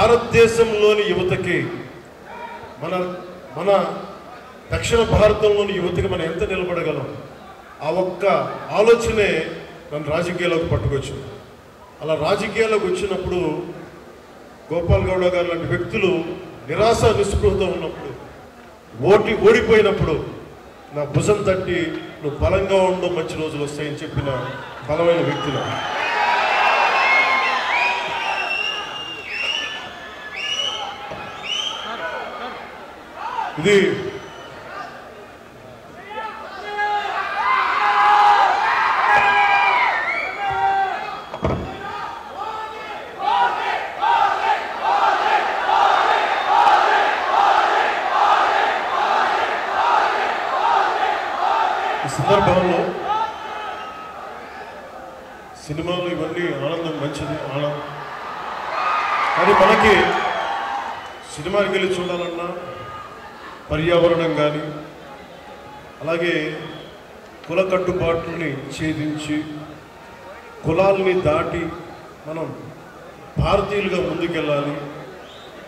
భారతదేశంలోని యువతకి మన మన దక్షిణ భారతంలోని యువతకి మనం ఎంత నిలబడగలం, ఆ ఒక్క ఆలోచనే నన్ను రాజకీయాల్లోకి పట్టుకొచ్చు. అలా రాజకీయాల్లోకి వచ్చినప్పుడు గోపాల్ గౌడ గారు లాంటి వ్యక్తులు నిరాశ నిస్పృహతో ఉన్నప్పుడు, ఓడిపోయినప్పుడు నా భుజం తట్టి నువ్వు బలంగా ఉండడం, మంచి రోజులు వస్తాయని చెప్పిన బలమైన వ్యక్తులు. ఇది సందర్భంలో సినిమాలు ఇవన్నీ ఆనందం, మంచిది ఆనందం. కానీ మనకి సినిమాకి వెళ్ళి చూడాలన్నా పర్యావరణం కానీ, అలాగే కుల కట్టుబాట్లని ఛేదించి కులాలని దాటి మనం భారతీయులుగా ముందుకెళ్ళాలి.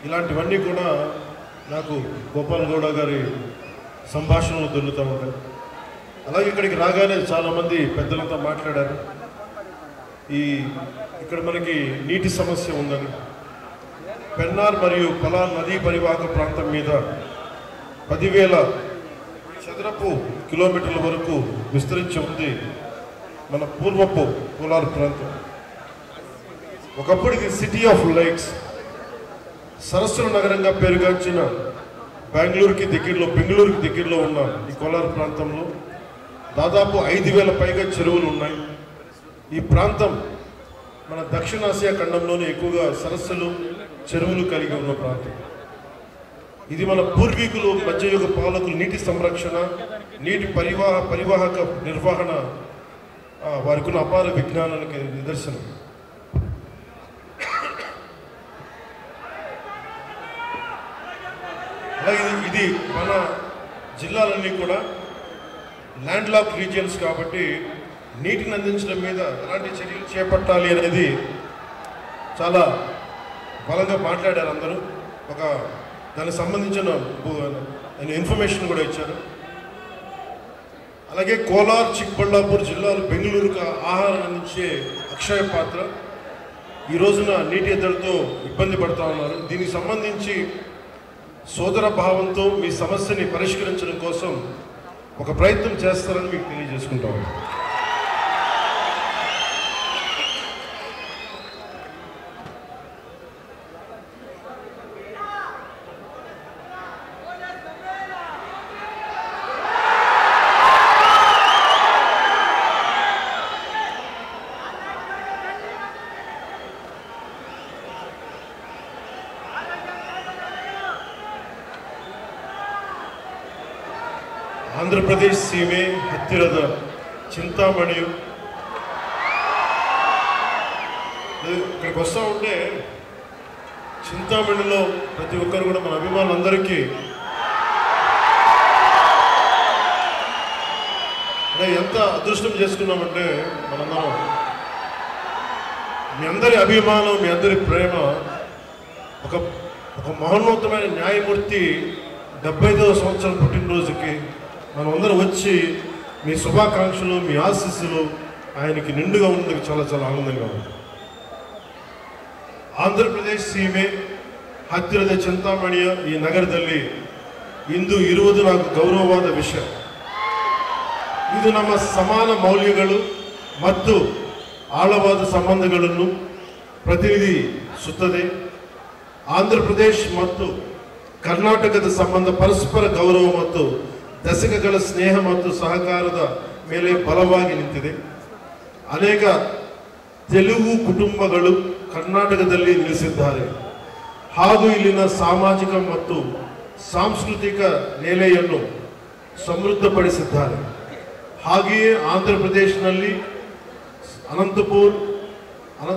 ఇలాంటివన్నీ కూడా నాకు గోపాల్ గౌడ గారి సంభాషణలు దొరుకుతూ ఉంటాయి. అలాగే ఇక్కడికి రాగానే చాలామంది పెద్దలంతా మాట్లాడారు, ఇక్కడ మనకి నీటి సమస్య ఉందని. పెన్నార్ మరియు పలార్ నదీ పరివాహక ప్రాంతం మీద 10,000 చదరపు కిలోమీటర్ల వరకు విస్తరించి ఉంది మన పూర్వపు పోలార్ ప్రాంతం. ఒకప్పుడు ఇది సిటీ ఆఫ్ లైక్స్, సరస్సుల నగరంగా పేరుగాంచిన బెంగళూరుకి దగ్గరలో ఉన్న ఈ కోలార్ ప్రాంతంలో దాదాపు 5,000 పైగా చెరువులు ఉన్నాయి. ఈ ప్రాంతం మన దక్షిణాసియా ఖండంలోనే ఎక్కువగా సరస్సులు, చెరువులు కలిగి ఉన్న ప్రాంతం. ఇది మన పూర్వీకులు, మధ్యయుగ పాలకులు నీటి సంరక్షణ, నీటి పరివాహక నిర్వహణ వారికి ఉన్న అపార విజ్ఞానానికి నిదర్శనం. అలాగే ఇది మన జిల్లాలన్నీ కూడా ల్యాండ్ లాక్ రీజియన్స్ కాబట్టి నీటిని అందించడం మీద ఎలాంటి చర్యలు చేపట్టాలి అనేది చాలా బలంగా మాట్లాడారు అందరూ. దానికి సంబంధించిన ఇన్ఫర్మేషన్ కూడా ఇచ్చారు. అలాగే కోలార్, చిక్బళ్ళాపూర్ జిల్లాలు బెంగళూరుకు ఆహారం అందించే అక్షయ పాత్ర ఈ రోజున నీటి ఎద్దడితో ఇబ్బంది పడుతూ ఉన్నారు. దీనికి సంబంధించి సోదర భావంతో మీ సమస్యని పరిష్కరించడం కోసం ఒక ప్రయత్నం చేస్తారని మీకు తెలియజేసుకుంటాము. ಆಂಧ್ರಪ್ರದೇಶ ಸೀಮೆ ಹತ್ತಿರದ చింతామణి ఇక్కడికి వస్తూ ఉంటే చింతామణిలో ప్రతి ఒక్కరు కూడా మన అభిమానులందరికీ ఎంత అదృష్టం చేసుకున్నామంటే మనందరం మీ అందరి అభిమానం, మీ అందరి ప్రేమ, ఒక మహోన్నతమైన న్యాయమూర్తి 75వ సంవత్సరం పుట్టినరోజుకి మనం అందరం వచ్చి మీ శుభాకాంక్షలు, మీ ఆశీస్సులు ఆయనకి నిండుగా ఉన్నందుకు చాలా చాలా ఆనందంగా ఉంది. ಆಂಧ್ರಪ್ರದೇಶ ಸೀಮೆ ಹತ್ತಿರದ చింతామಣಿಯ ಈ ನಗರದಲ್ಲಿ ಇಂದು ಇರುವುದು నాకు ಗೌರವವಾದ ವಿಷಯ. ಇದು ನಮ್ಮ ಸಮಾನ ಮೌಲ್ಯಗಳು ಮತ್ತು ಆಳವಾದ ಸಂಬಂಧಗಳನ್ನು ಪ್ರತಿನಿಧಿಸುತ್ತದೆ. ಆಂಧ್ರಪ್ರದೇಶ ಮತ್ತು ಕರ್ನಾಟಕದ ಸಂಬಂಧ ಪರಸ್ಪರ ಗೌರವ ಮತ್ತು ದಶಕಗಳ ಸ್ನೇಹ ಮತ್ತು ಸಹಕಾರದ ಮೇಲೆ ಬಲವಾಗಿ ನಿಂತಿದೆ. ಅನೇಕ ತೆಲುಗು ಕುಟುಂಬಗಳು ಕರ್ನಾಟಕದಲ್ಲಿ ನೆಲೆಸಿದ್ದಾರೆ ಹಾಗೂ ಇಲ್ಲಿನ ಸಾಮಾಜಿಕ ಮತ್ತು ಸಾಂಸ್ಕೃತಿಕ ನೆಲೆಯನ್ನು ಸಮೃದ್ಧಪಡಿಸಿದ್ದಾರೆ. ಹಾಗೆಯೇ ಆಂಧ್ರಪ್ರದೇಶನಲ್ಲಿ ಅನಂತಪುರ್,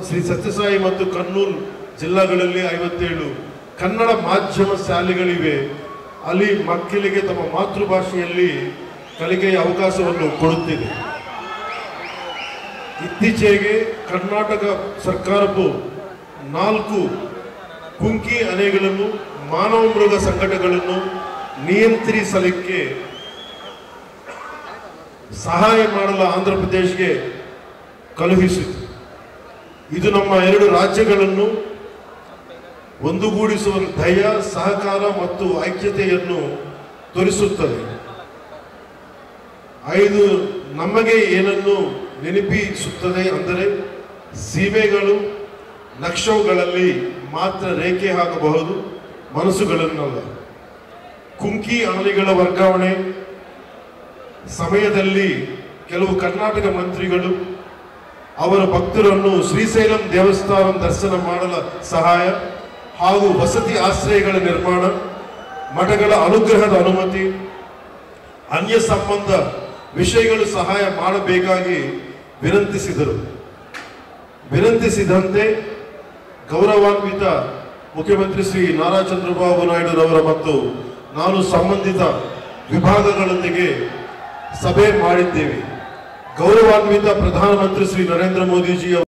ಶ್ರೀ ಸತ್ಯಸಾಯಿ ಮತ್ತು ಕರ್ನೂಲ್ ಜಿಲ್ಲಾಗಳಲ್ಲಿ 57 ಕನ್ನಡ ಮಾಧ್ಯಮ ಶಾಲೆಗಳಿವೆ. ಅಲ್ಲಿ ಮಕ್ಕಳಿಗೆ ತಮ್ಮ ಮಾತೃಭಾಷೆಯಲ್ಲಿ ಕಲಿಕೆಯ ಅವಕಾಶವನ್ನು ಕೊಡುತ್ತಿದೆ. ಇತ್ತೀಚೆಗೆ ಕರ್ನಾಟಕ ಸರ್ಕಾರವು 4 ಕುಂಕಿ ಅಣೆಗಳನ್ನು ಮಾನವ ಮೃಗ ಸಂಕಟಗಳನ್ನು ನಿಯಂತ್ರಿಸಲಿಕ್ಕೆ ಸಹಾಯ ಮಾಡಲು ಆಂಧ್ರ ಪ್ರದೇಶಕ್ಕೆ ಕಳುಹಿಸಿತು. ಇದು ನಮ್ಮ ಎರಡು ರಾಜ್ಯಗಳನ್ನು ಒಂದುಗೂಡಿಸುವ ಧೈರ್ಯ, ಸಹಕಾರ ಮತ್ತು ಐಕ್ಯತೆಯನ್ನು ತೋರಿಸುತ್ತದೆ. 5 ನಮಗೆ ಏನನ್ನು ನೆನಪಿಸುತ್ತದೆ ಅಂದರೆ ಸೀಮೆಗಳು ನಕ್ಷೆಗಳಲ್ಲಿ ಮಾತ್ರ ರೇಖೆ ಹಾಕಬಹುದು, ಮನಸ್ಸುಗಳನ್ನಲ್ಲ. ಕುಂಕಿ ಅಣೆಗಳ ವರ್ಗಾವಣೆ ಸಮಯದಲ್ಲಿ ಕೆಲವು ಕರ್ನಾಟಕ ಮಂತ್ರಿಗಳು ಅವರ ಭಕ್ತರನ್ನು ಶ್ರೀಶೈಲಂ ದೇವಸ್ಥಾನ ದರ್ಶನ ಮಾಡಲು ಸಹಾಯ ಹಾಗೂ ವಸತಿ ಆಶ್ರಯಗಳ ನಿರ್ಮಾಣ, ಮಠಗಳ ಅನುಗ್ರಹದ ಅನುಮತಿ, ಅನ್ಯ ಸಂಬಂಧ ವಿಷಯಗಳು ಸಹಾಯ ಮಾಡಬೇಕಾಗಿ ವಿನಂತಿಸಿದಂತೆ ಗೌರವಾನ್ವಿತ ಮುಖ್ಯಮಂತ್ರಿ ಶ್ರೀ ನಾರಾ ಚಂದ್ರಬಾಬು ನಾಯ್ಡುರವರ ಮತ್ತು ನಾನು ಸಂಬಂಧಿತ ವಿಭಾಗಗಳೊಂದಿಗೆ ಸಭೆ ಮಾಡಿದ್ದೇವೆ. ಗೌರವಾನ್ವಿತ ಪ್ರಧಾನಮಂತ್ರಿ ಶ್ರೀ ನರೇಂದ್ರ ಮೋದಿಜಿ